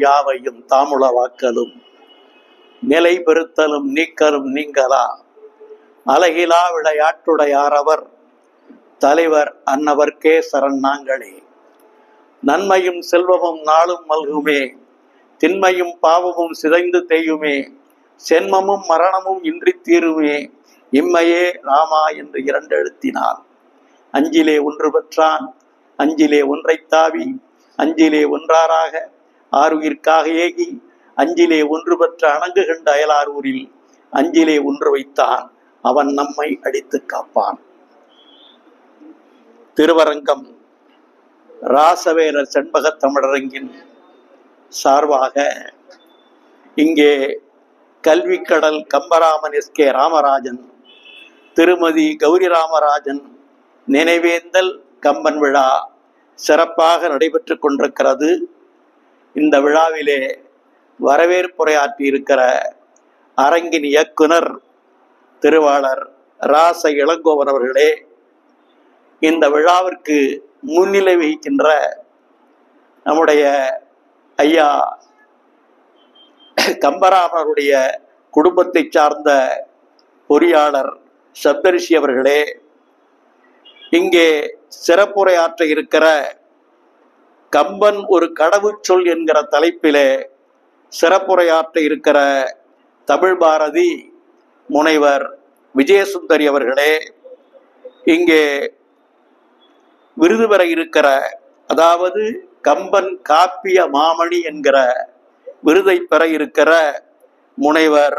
யாவையும் தாமுளவாக்கலும் நிலை பெறுத்தலும் நீக்கலும் நீங்களா அழகிலா விளையாட்டுடையாரவர் தலைவர் அன்னவர்க்கே சரண் நாங்களே. நன்மையும் செல்வமும் நாளும் மல்குமே, திண்மையும் பாவமும் சிதைந்து தேயுமே, சென்மமும் மரணமும் இன்றி தீருமே, இம்மையே ராமா என்று 2 எழுத்தினார். அஞ்சிலே ஒன்று பெற்றான், அஞ்சிலே ஒன்றை தாவி, அஞ்சிலே ஒன்றாராக ஆறுயிர்க்காக ஏகி, அஞ்சிலே ஒன்று பெற்ற அணங்கு கண்ட அயலார் ஊரில் அஞ்சிலே ஒன்று வைத்தான், அவன் நம்மை அடித்து காப்பான். திருவரங்கம் ராசவேலர் செண்பகத் தமிழரங்கின் சார்பாக இங்கே கல்விக்கடல் கம்பராமன் எஸ்.கே. ராமராஜன், திருமதி கௌரி ராமராஜன் நினைவேந்தல் கம்பன் விழா சிறப்பாக நடைபெற்று கொண்டிருக்கிறது. இந்த விழாவிலே வரவேற்புரையாற்றி இருக்கிற அரங்கின் இயக்குனர் திருவாளர் ராச இளங்கோவன் அவர்களே, இந்த விழாவிற்கு முன்னிலை வகிக்கின்ற நம்முடைய ஐயா கம்பராமருடைய குடும்பத்தை சார்ந்த பொறியாளர் சப்தரிஷி அவர்களே, இங்கே சிறப்புரையாற்ற இருக்கிற கம்பன் ஒரு கடவுச்சொல் என்கிற தலைப்பிலே சிறப்புரையாற்ற இருக்கிற தமிழ் பாரதி முனைவர் விஜயசுந்தரி அவர்களே, இங்கே விருது பெற இருக்கிற, அதாவது கம்பன் காப்பிய மாமணி என்கிற விருதை பெற இருக்கிற முனைவர்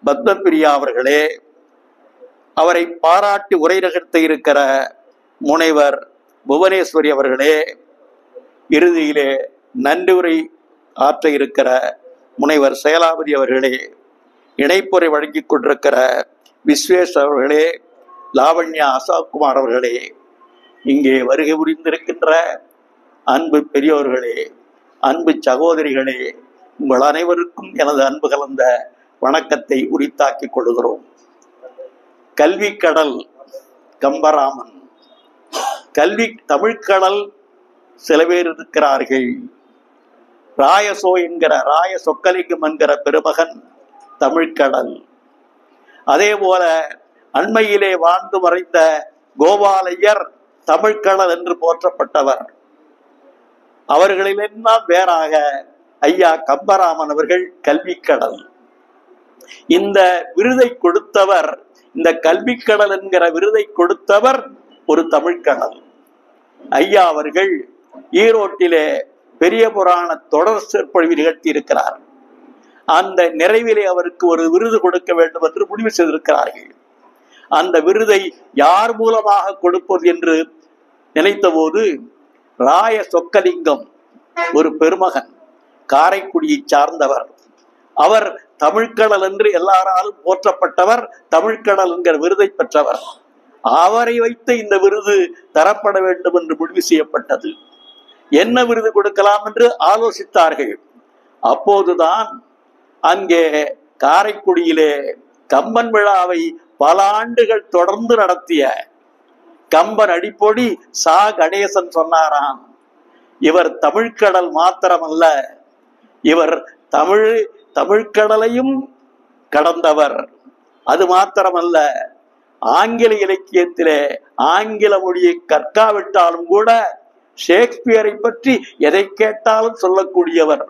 பத்மபிரியா அவர்களே, அவரை பாராட்டி உரை நிகழ்த்த இருக்கிற முனைவர் புவனேஸ்வரி அவர்களே, இறுதியிலே நன்றி உரை ஆற்ற இருக்கிற முனைவர் செயலாபதி அவர்களே, இணைப்புரை வழங்கிக் கொண்டிருக்கிற விஸ்வேஷ் அவர்களே, லாவண்யா அசோக்குமார் அவர்களே, இங்கே வருகை புரிந்திருக்கின்ற அன்பு பெரியோர்களே, அன்பு சகோதரிகளே, உங்கள் அனைவருக்கும் எனது அன்பு கலந்த வணக்கத்தை உரித்தாக்கிக் கொள்கிறோம். கல்விக்கடல் கம்பராமன், கல்வி தமிழ்கடல் சில பேர் இருக்கிறார்கள். ராயசோ என்கிற ராய சொக்கலிங்கம் என்கிற பெருமகன் தமிழ்கடல். அதே போல அண்மையிலே வாழ்ந்து மறைந்த கோபாலையர் தமிழ்கடல் என்று போற்றப்பட்டவர். அவர்களிலெல்லாம் வேறாக ஐயா கம்பராமன் அவர்கள் கல்விக்கடல். இந்த விருதை கொடுத்தவர், இந்த கல்விக்கடல் என்கிற விருதை கொடுத்தவர் ஒரு தமிழ்கடல். ஐயா அவர்கள் ஈரோட்டிலே பெரிய புராண தொடர் சொற்பொழிவு நிகழ்த்தி இருக்கிறார். அந்த நிறைவிலே அவருக்கு ஒரு விருது கொடுக்க வேண்டும் என்று முடிவு செய்திருக்கிறார்கள். அந்த விருதை யார் மூலமாக கொடுப்பது என்று நினைத்த போது ராய சொக்கலிங்கம் ஒரு பெருமகன், காரைக்குடியை சார்ந்தவர். அவர் தமிழ்கடல் என்று எல்லாராலும் போற்றப்பட்டவர், தமிழ்கடல் என்கிற விருதை பெற்றவர். அவரை வைத்து இந்த விருது தரப்பட வேண்டும் என்று முடிவு செய்யப்பட்டது. என்ன விருது கொடுக்கலாம் என்று ஆலோசித்தார்கள். அப்போதுதான் அங்கே காரைக்குடியிலே கம்பன் விழாவை பல ஆண்டுகள் தொடர்ந்து நடத்திய கம்பன் அடிப்பொடி சா கணேசன் சொன்னாராம், இவர் தமிழ்கடல் மாத்திரமல்ல, இவர் தமிழ்கடலையும் கடந்தவர். அது மாத்திரமல்ல, ஆங்கில இலக்கியத்திலே ஆங்கில மொழியை கற்காவிட்டாலும் கூட ஷேக்ஸ்பியரை பற்றி எதை கேட்டாலும் சொல்லக்கூடியவர்.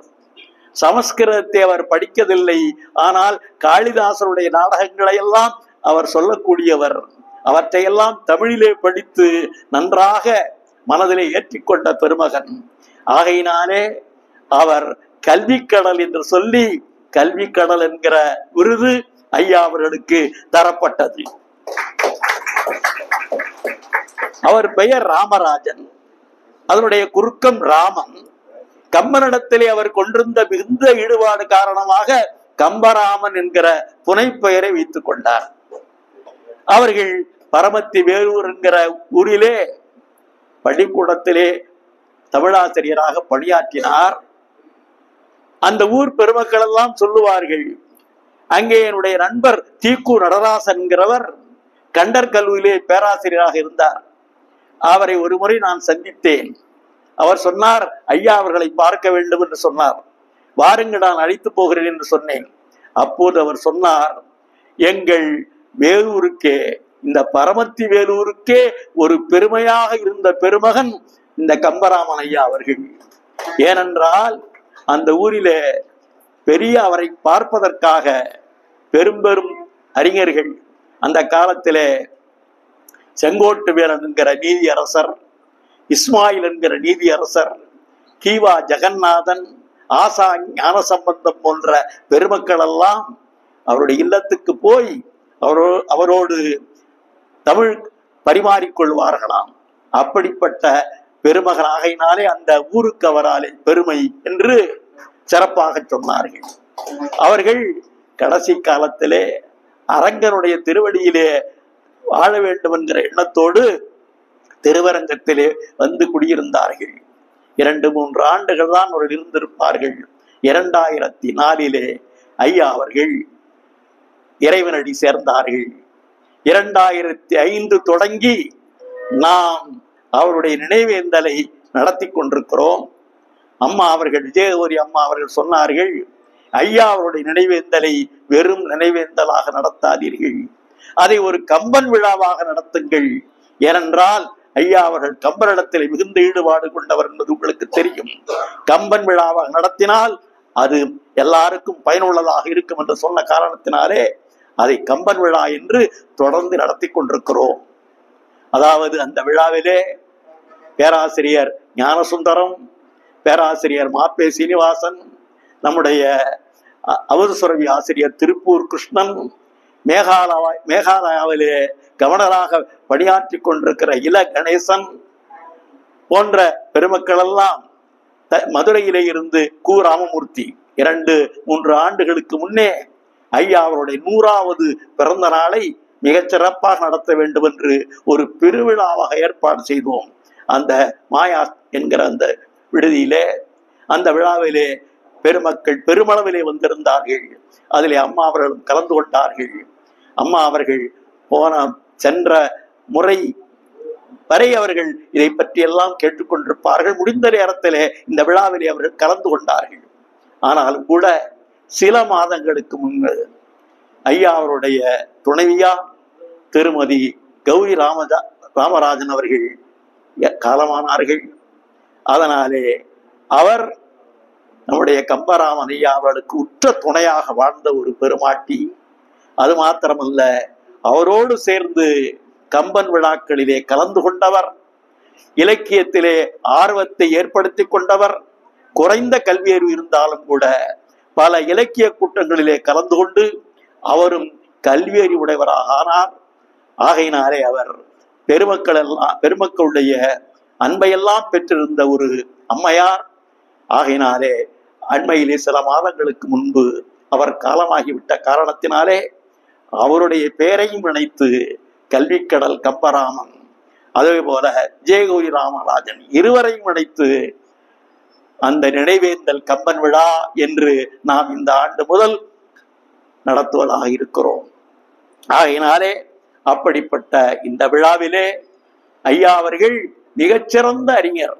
சமஸ்கிருதத்தை அவர் படிக்கவில்லை, ஆனால் காளிதாசருடைய நாடகங்களை எல்லாம் அவர் சொல்லக்கூடியவர். அவற்றையெல்லாம் தமிழிலே படித்து நன்றாக மனதிலே ஏற்றிக்கொண்ட பெருமகன். ஆகையினாலே அவர் கல்விக்கடல் என்று சொல்லி கல்விக்கடல் என்கிற விருது ஐயா அவர்களுக்கு தரப்பட்டது. அவர் பெயர் ராமராஜன், அதனுடைய குறுக்கம் ராமன். கம்பனிடத்திலே அவர் கொண்டிருந்த மிகுந்த ஈடுபாடு காரணமாக கம்பராமன் என்கிற புனைப்பெயரை வைத்துக் கொண்டார். அவர்கள் பரமத்தி வேலூர் என்கிற ஊரிலே பள்ளிக்கூடத்திலே தமிழாசிரியராக பணியாற்றினார். அந்த ஊர் பெருமக்கள் எல்லாம் சொல்லுவார்கள், அங்கே என்னுடைய நண்பர் தீக்கு நடராசன் என்கிறவர் கண்டர் கல்லூரியிலே பேராசிரியராக இருந்தார். அவரை ஒரு முறை நான் சந்தித்தேன். அவர் சொன்னார், ஐயா அவர்களை பார்க்க வேண்டும் என்று சொன்னார். வாருங்கள் நான் அழைத்து போகிறேன் என்று சொன்னேன். அப்போது அவர் சொன்னார், எங்கள் வேலூருக்கே, இந்த பரமத்தி வேலூருக்கே ஒரு பெருமையாக இருந்த பெருமகன் இந்த கம்பராமன் ஐயா அவர்கள். ஏனென்றால் அந்த ஊரிலே பெரிய அவரை பார்ப்பதற்காக பெரும் பெரும் அறிஞர்கள், அந்த காலத்திலே செங்கோட்டு வேலன் என்கிற நீதியரசர், இஸ்மாயில் என்கிற நீதியரசர், கீவா ஜெகநாதன், ஆசா ஞானசம்பந்தம் போன்ற பெருமக்கள் எல்லாம் அவருடைய இல்லத்துக்கு போய் அவரோடு தமிழ் பரிமாறிக்கொள்வார்களாம். அப்படிப்பட்ட பெருமகன் ஆகையினாலே அந்த ஊருக்கு அவராலே பெருமை என்று சிறப்பாக சொன்னார்கள். அவர்கள் கடைசி காலத்திலே அரங்கனுடைய திருவடியிலே வாழ வேண்டும் என்கிற எண்ணத்தோடு திருவரங்கத்திலே வந்து குடியிருந்தார்கள். 2-3 ஆண்டுகள் தான் அவர்கள் இருந்திருப்பார்கள். 2004 ஐயா அவர்கள் இறைவனடி சேர்ந்தார்கள். 2005 தொடங்கி நாம் அவருடைய நினைவேந்தலை நடத்தி கொண்டிருக்கிறோம். அம்மா அவர்கள், விஜயகௌரி அம்மா அவர்கள் சொன்னார்கள், ஐயா அவருடைய நினைவேந்தலை வெறும் நினைவேந்தலாக நடத்தாதீர்கள், அதை ஒரு கம்பன் விழாவாக நடத்துங்கள். ஏனென்றால் ஐயா அவர்கள் கம்பனிடத்தில் மிகுந்த ஈடுபாடு கொண்டவர் என்பது உங்களுக்கு தெரியும். கம்பன் விழாவாக நடத்தினால் அது எல்லாருக்கும் பயனுள்ளதாக இருக்கும் என்று சொன்ன காரணத்தினாலே அதை கம்பன் விழா என்று தொடர்ந்து நடத்தி கொண்டிருக்கிறோம். அதாவது அந்த விழாவிலே பேராசிரியர் ஞானசுந்தரம், பேராசிரியர் மாப்பே சீனிவாசன், நம்முடைய அவதுசுரவி ஆசிரியர் திருப்பூர் கிருஷ்ணன், மேகாலயாவிலே கவர்னராக பணியாற்றி கொண்டிருக்கிற இல கணேசன் போன்ற பெருமக்கள் எல்லாம், மதுரையிலே இருந்து கு ராமமூர்த்தி 2-3 ஆண்டுகளுக்கு முன்னே ஐயா அவருடைய 100வது பிறந்த நாளை மிகச் சிறப்பாக நடத்த வேண்டும் என்று ஒரு பெருவிழாவாக ஏற்பாடு செய்தோம். அந்த மாயா என்கிற அந்த விடுதியிலே, அந்த விழாவிலே பெருமக்கள் பெருமளவிலே வந்திருந்தார்கள். அதிலே அம்மா அவர்களும் கலந்து கொண்டார்கள். அம்மா அவர்கள் சென்ற முறை வரை அவர்கள் இதை பற்றி எல்லாம் கேட்டுக்கொண்டிருப்பார்கள். முடிந்த நேரத்திலே இந்த விழாவிலே அவர்கள் கலந்து கொண்டார்கள். ஆனாலும் கூட சில மாதங்களுக்கு முன்பு ஐயா அவருடைய துணைவியா திருமதி கௌரி ராமராஜன் அவர்கள் காலமானார்கள். அதனாலே அவர் நம்முடைய கம்பராமன் ஐயா அவர்களுக்கு உற்ற துணையாக வாழ்ந்த ஒரு பெருமாட்டி. அது மாத்திரமல்ல, அவரோடு சேர்ந்து கம்பன் விழாக்களிலே கலந்து கொண்டவர், இலக்கியத்திலே ஆர்வத்தை ஏற்படுத்தி கொண்டவர், குறைந்த கல்வியறிவு இருந்தாலும் கூட பல இலக்கிய கூட்டங்களிலே கலந்து கொண்டு அவரும் கல்வியறிவுடையவராக ஆனார். ஆகையினாலே அவர் பெருமக்களுடைய அன்பையெல்லாம் பெற்றிருந்த ஒரு அம்மையார். ஆகையினாலே அண்மையிலே சில மாதங்களுக்கு முன்பு அவர் காலமாகிவிட்ட காரணத்தினாலே அவருடைய பெயரையும் இணைத்து கல்விக்கடல் கம்பராமன், அதே போல ஜெயகௌரி ராமராஜன் இருவரையும் இணைத்து அந்த நினைவேந்தல் கம்பன் விழா என்று நாம் இந்த ஆண்டு முதல் நடத்துவதாக இருக்கிறோம். ஆகையினாலே அப்படிப்பட்ட இந்த விழாவிலே ஐயா அவர்கள் மிகச்சிறந்த அறிஞர்.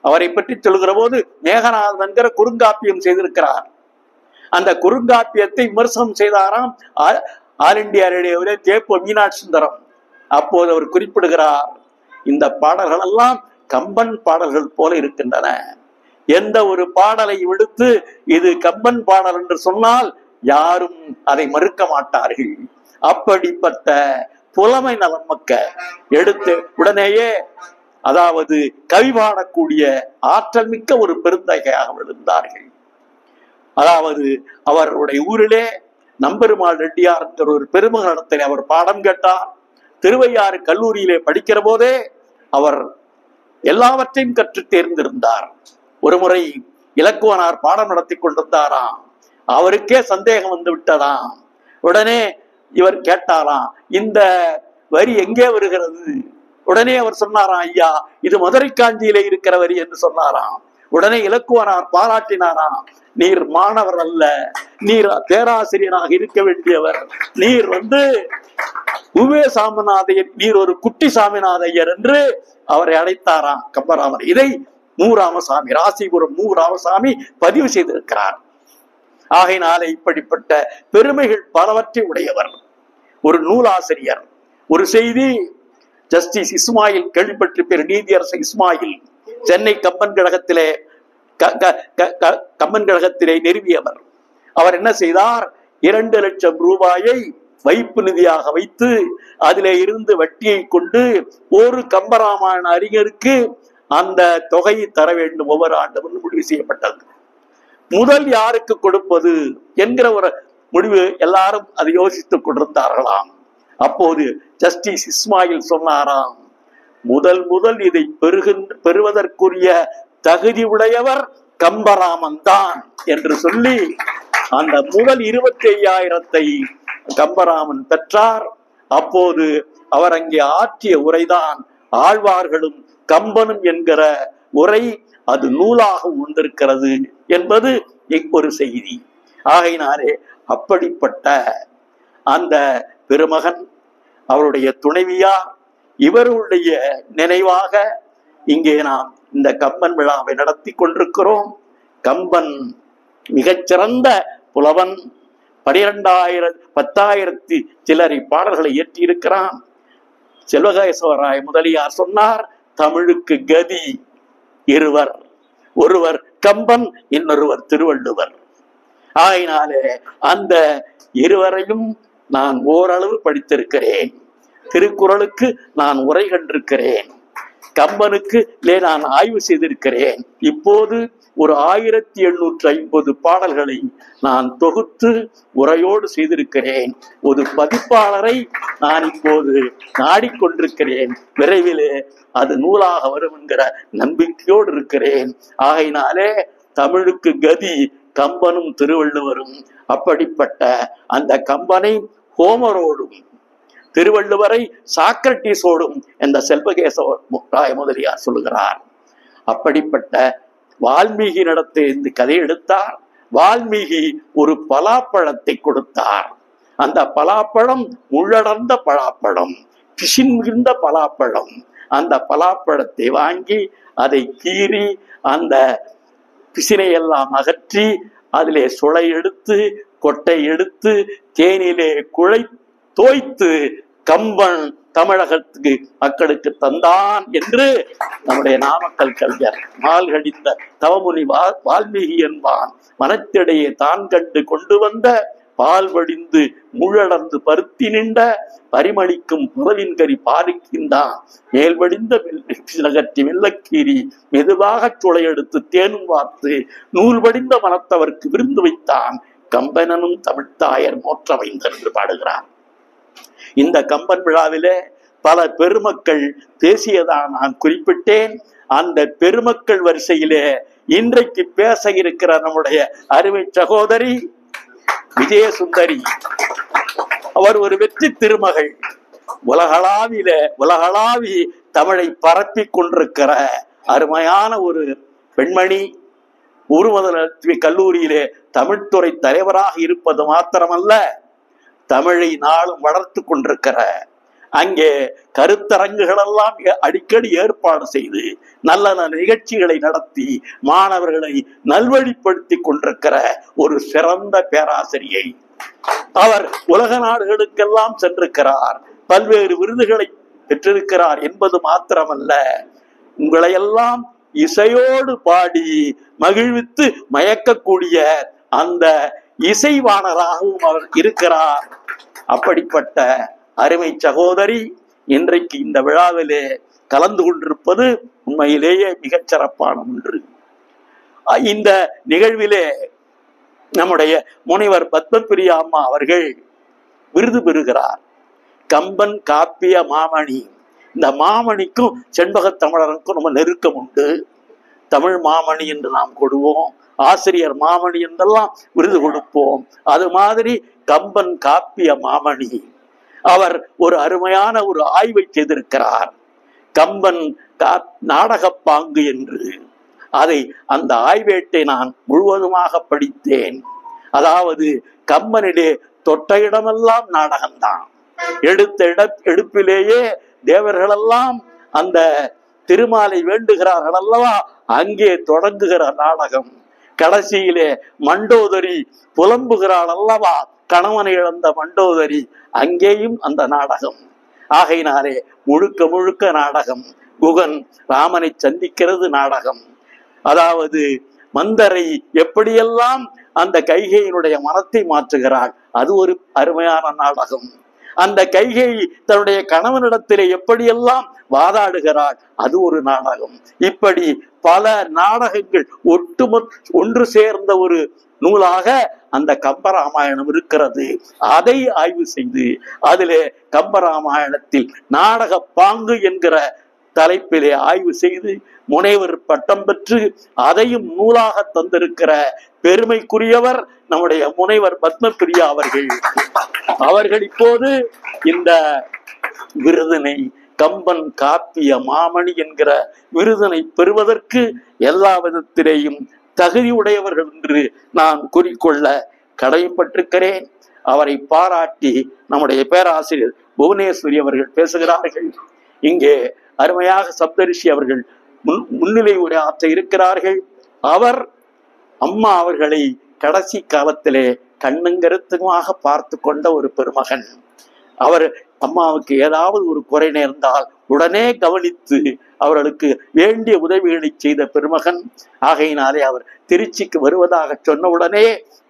அவரை பற்றி சொல்கிற போது மேகநாதன் என்கிற குறுங்காப்பியம் செய்திருக்கிறார். அந்த குறுங்காப்பியத்தை விமர்சனம் செய்தாராம் ஆல் இண்டியா ரேடியோவிலே தேப்போ மீனாட்சி சுந்தரம். அப்போது அவர் குறிப்பிடுகிறார், இந்த பாடல்கள் எல்லாம் கம்பன் பாடல்கள் போல இருக்கின்றன. எந்த ஒரு பாடலை விடுத்து இது கம்பன் பாடல் என்று சொன்னால் யாரும் அதை மறுக்க மாட்டார்கள். அப்படிப்பட்ட புலமை நலம் மக்க எடுத்து உடனேயே, அதாவது கவி பாடக்கூடிய ஆற்றல் மிக்க ஒரு பெருந்தகையாக விழுந்தார்கள். அதாவது அவருடைய ஊரிலே நம்பெருமாள் ரெட்டியார் என்கிற ஒரு பெருமகனிடத்தில் அவர் பாடம் கேட்டார். திருவையாறு கல்லூரியிலே படிக்கிற போதே அவர் எல்லாவற்றையும் கற்று தேர்ந்திருந்தார். ஒரு முறை இலக்குவனார் பாடம் நடத்தி கொண்டிருந்தாராம். அவருக்கே சந்தேகம் வந்து விட்டதாம். உடனே இவர் கேட்டாராம், இந்த வரி எங்கே வருகிறது? உடனே அவர் சொன்னாராம், ஐயா இது மதுரை காஞ்சியிலே இருக்கிற வரி என்று சொன்னாராம். உடனே இலக்குவனார் பாராட்டினாராம், நீர் மாணவர் அல்ல, நீர் பேராசிரியராக இருக்க வேண்டியவர், நீர் உவே சாமிநாதையர், நீர் ஒரு குட்டி சாமிநாதையர் என்று அவரை அழைத்தாராம் கம்பராமன். இதை ராமசாமி, ராசிபுரம் ராமசாமி பதிவு செய்திருக்கிறார். ஆகையினாலே இப்படிப்பட்ட பெருமைகள் பலவற்றை உடையவர் ஒரு நூலாசிரியர். ஒரு செய்தி, ஜஸ்டிஸ் இஸ்மாயில் கேள்விப்பட்டிருப்பேர், நீதியரசர் இஸ்மாயில் சென்னை கம்பன் கழகத்திலே நிறுவியவர். அவர் என்ன செய்தார்? 2 லட்சம் ரூபாயை வைப்பு நிதியாக வைத்து அதிலே இருந்து வட்டியை கொண்டு ஒரு கம்பராமாயண அறிஞருக்கு அந்த தொகையை தர வேண்டும் ஒவ்வொரு ஆண்டும் முடிவு செய்யப்பட்டது. முதல் யாருக்கு கொடுப்பது என்கிற ஒரு முடிவு எல்லாரும் அதை யோசித்துக் கொண்டிருந்தார்களாம். அப்போது ஜஸ்டிஸ் இஸ்மாயில் சொன்னாராம், முதல் இதை பெறுவதற்குரிய தகுதி உடையவர் கம்பராமன் தான் என்று சொல்லி அந்த முதல் 25,000 கம்பராமன் பெற்றார். அப்போது அவர் அங்கே ஆற்றிய உரைதான் ஆழ்வார்களும் கம்பனும் என்கிற உரை. அது நூலாக வந்திருக்கிறது என்பது ஒரு செய்தி. ஆகையினாலே அப்படிப்பட்ட அந்த பெருமகன், அவருடைய துணைவியார், இவருடைய நினைவாக இங்கே நாம் இந்த கம்பன் விழாவை நடத்தி கொண்டிருக்கிறோம். கம்பன் மிகச்சிறந்த புலவன். 10,000 சிலரை பாடல்களை இயற்றியிருக்கிறான். செல்வகேசவராய முதலியார் சொன்னார், தமிழுக்கு கதி இருவர், ஒருவர் கம்பன், இன்னொருவர் திருவள்ளுவர். ஆயினாலே அந்த இருவரையும் நான் ஓரளவு படித்திருக்கிறேன். திருக்குறளுக்கு நான் உரை கண்டிருக்கிறேன், கம்பனுக்கு நான் ஆய்வு செய்திருக்கிறேன். இப்போது ஒரு 1850 பாடல்களை நான் தொகுத்து உரையோடு செய்திருக்கிறேன். ஒரு பதிப்பாளரை நான் இப்போது நாடிக்கொண்டிருக்கிறேன். விரைவிலே அது நூலாக வரும் என்கிற நம்பிக்கையோடு இருக்கிறேன். ஆகையினாலே தமிழுக்கு கதி கம்பனும் திருவள்ளுவரும். அப்படிப்பட்ட அந்த கம்பனை ஹோமரோடும் திருவள்ளுவரை சாக்ரட்டிஸோடும் என்ற செல்வகேசவராய முதலியார் சொல்லுகிறார். அப்படிப்பட்ட வால்மீகி நடத்த இந்த கதை எடுத்தார். வால்மீகி ஒரு பலாப்பழத்தை கொடுத்தார். அந்த பலாப்பழம் முள்ளடர்ந்த பலாப்பழம், பிசின் மிகுந்த பலாப்பழம். அந்த பலாப்பழத்தை வாங்கி அதை கீறி அந்த பிசினை எல்லாம் அகற்றி அதிலே சுளை எடுத்து கொட்டை எடுத்து தேனிலே குழை தோய்த்து கம்பன் தமிழகத்துக்கு மக்களுக்கு தந்தான் என்று நம்முடைய நாமக்கல் கவிஞர் மால்கடித்த தவமுனி வால்மீகி என்பான். மனத்திடையே தான் கண்டு கொண்டு வந்த பால் வடிந்து முழடர்ந்து பருத்தி நின்ற பரிமளிக்கும் புறவின் கறி பாலிக்கின்றான். மேல் வடிந்த நகற்றி வெள்ளக்கீரி மெதுவாக சுளை எடுத்து தேனும் வார்த்து நூல் வடிந்த மனத்தவர்க்கு விருந்து வைத்தான். கம்பனனும் தமிழ்த்தாயர் மோற்றமைந்தர் என்று பாடுகிறார். இந்த கம்பன் விழாவிலே பல பெருமக்கள் பேசியதான் நான் குறிப்பிட்டேன். அந்த பெருமக்கள் வரிசையிலே இன்றைக்கு பேச இருக்கிற நம்முடைய அருமை சகோதரி விஜயசுந்தரி, அவர் ஒரு வெற்றி திருமகள். உலகளாவி தமிழை பரப்பி கொண்டிருக்கிற அருமையான ஒரு பெண்மணி. ஊர்மதலட்சுமி கல்லூரியிலே தமிழ்துறை தலைவராக இருப்பது மாத்திரமல்ல, தமிழை நாளும் வளர்த்து கொண்டிருக்கிற, அங்கே கருத்தரங்குகள் எல்லாம் அடிக்கடி ஏற்பாடு செய்து நல்ல நல்ல நிகழ்ச்சிகளை நடத்தி மாணவர்களை நல்வழிப்படுத்தி கொண்டிருக்கிற ஒரு சிறந்த பேராசிரியை. அவர் உலக நாடுகளுக்கெல்லாம் சென்றிருக்கிறார், பல்வேறு விருதுகளை பெற்றிருக்கிறார் என்பது மாத்திரமல்ல, உங்களையெல்லாம் இசையோடு பாடி மகிழ்வித்து மயக்கக்கூடிய அந்த இசைவாணராகவும் அவர் இருக்கிறார். அப்படிப்பட்ட அருமை சகோதரி இன்றைக்கு இந்த விழாவிலே கலந்து கொண்டிருப்பது உண்மையிலேயே மிகச் சிறப்பான ஒன்று. இந்த நிகழ்விலே நம்முடைய முனைவர் பத்மபிரியா அம்மா அவர்கள் விருது பெறுகிறார். கம்பன் காப்பிய மாமணி. இந்த மாமணிக்கும் செண்பகத் தமிழருக்கும் நம்ம நெருக்கம் உண்டு. தமிழ் மாமணி என்று நாம் கொடுவோம், ஆசிரியர் மாமணி என்றெல்லாம் விருது கொடுப்போம். அது மாதிரி கம்பன் காப்பிய மாமணி. அவர் ஒரு அருமையான ஒரு ஆய்வை செய்திருக்கிறார், கம்பன் நாடக பாங்கு என்று. அதை அந்த ஆய்வேட்டை நான் முழுவதுமாக படித்தேன். அதாவது கம்பனிலே தொட்ட இடமெல்லாம் நாடகம்தான். எடுப்பிலேயே தேவர்களெல்லாம் அந்த திருமாலை வேண்டுகிறார்கள் அல்லவா, அங்கே தொடங்குகிற நாடகம். கடைசியிலே மண்டோதரி புலம்புகிறாள் அல்லவா, கணவனை இழந்த மண்டோதரி, அங்கேயும் அந்த நாடகம். ஆகையினாலே முழுக்க முழுக்க நாடகம். குகன் ராமனை சந்திக்கிறது நாடகம். அதாவது மந்தரை எப்படியெல்லாம் அந்த கைகையினுடைய மனத்தை மாற்றுகிறாள், அது ஒரு அருமையான நாடகம். அந்த கைகை தன்னுடைய கணவனிடத்திலே எப்படியெல்லாம் வாதாடுகிறாள், அது ஒரு நாடகம். இப்படி பல நாடகங்கள் ஒன்று சேர்ந்த ஒரு நூலாக அந்த கம்பராமாயணம் இருக்கிறது. அதை ஆய்வு செய்து அதிலே கம்பராமாயணத்தில் நாடக பாங்கு என்கிற தலைப்பிலே ஆய்வு செய்து முனைவர் பட்டம் பெற்று அதையும் நூலாக தந்திருக்கிற பெருமைக்குரியவர் நம்முடைய முனைவர் பத்மபிரியா அவர்கள். அவர்கள் இப்போது இந்த விருதினை, கம்பன் காப்பிய மாமணி என்கிற விருதினை பெறுவதற்கு எல்லா விதத்திலேயும் தகுதி உடையவர்கள் என்று நான் கூறிக்கொள்ள கடமைப்பட்டிருக்கிறேன். அவரை பாராட்டி நம்முடைய பேராசிரியர் புவனேஸ்வரி அவர்கள் பேசுகிறார்கள். இங்கே அருமையாக சப்தரிஷி அவர்கள் முன்னிலை உரையாற்ற இருக்கிறார்கள். அவர் அம்மா அவர்களை கடைசி காலத்திலே கண்ணுங்கருத்துமாக பார்த்து கொண்ட ஒரு பெருமகன். அவர் அம்மாவுக்கு ஏதாவது ஒரு குறை நேர்ந்தால் உடனே கவனித்து அவர்களுக்கு வேண்டிய உதவிகளை செய்த பெருமகன். ஆகையினாலே அவர் திருச்சிக்கு வருவதாக சொன்னவுடனே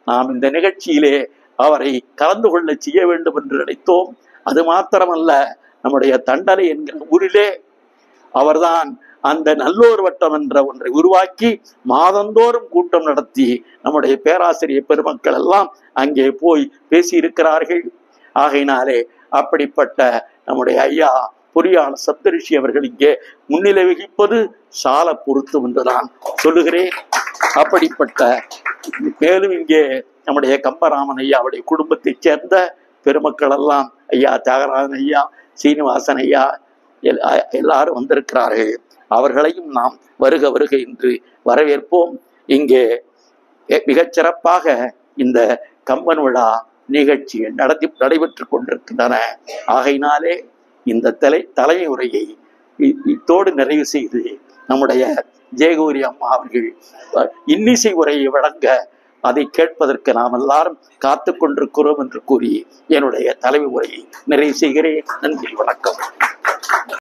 நாம் இந்த நிகழ்ச்சியிலே அவரை கலந்து கொள்ள செய்ய வேண்டும் என்று நினைத்தோம். அது மாத்திரமல்ல, நம்முடைய தண்டனை என்கிற ஊரிலே அவர்தான் அந்த நல்லோர் வட்டம் என்ற ஒன்றை உருவாக்கி மாதந்தோறும் கூட்டம் நடத்தி நம்முடைய பேராசிரியர் பெருமக்கள் எல்லாம் அங்கே போய் பேசியிருக்கிறார்கள். ஆகையினாலே அப்படிப்பட்ட நம்முடைய ஐயா பொறியாளர் சப்தரிஷி அவர்கள் இங்கே முன்னிலை வகிப்பது சால பொருத்தம் என்று நான் சொல்லுகிறேன். அப்படிப்பட்ட மேலும் இங்கே நம்முடைய கம்பராமன் ஐயா அவருடைய குடும்பத்தைச் சேர்ந்த பெருமக்கள் எல்லாம் ஐயா தியாகராஜன் ஐயா, சீனிவாசன் ஐயா எல்லாரும் வந்திருக்கிறார்கள். அவர்களையும் நாம் வருக வருக என்று வரவேற்போம். இங்கே மிகச்சிறப்பாக இந்த கம்பன் விழா நிகழ்ச்சிகள் நடைபெற்று கொண்டிருக்கின்றன. ஆகையினாலே இந்த தலைமை உரையை இத்தோடு நிறைவு செய்து நம்முடைய ஜெயகௌரி அம்மா அவர்கள் இன்னிசை உரையை வழங்க அதை கேட்பதற்கு நாம் எல்லாரும் காத்து கொண்டிருக்கிறோம் என்று கூறி என்னுடைய தலைமை உரையை நிறைவு செய்கிறேன். நன்றி, வணக்கம்.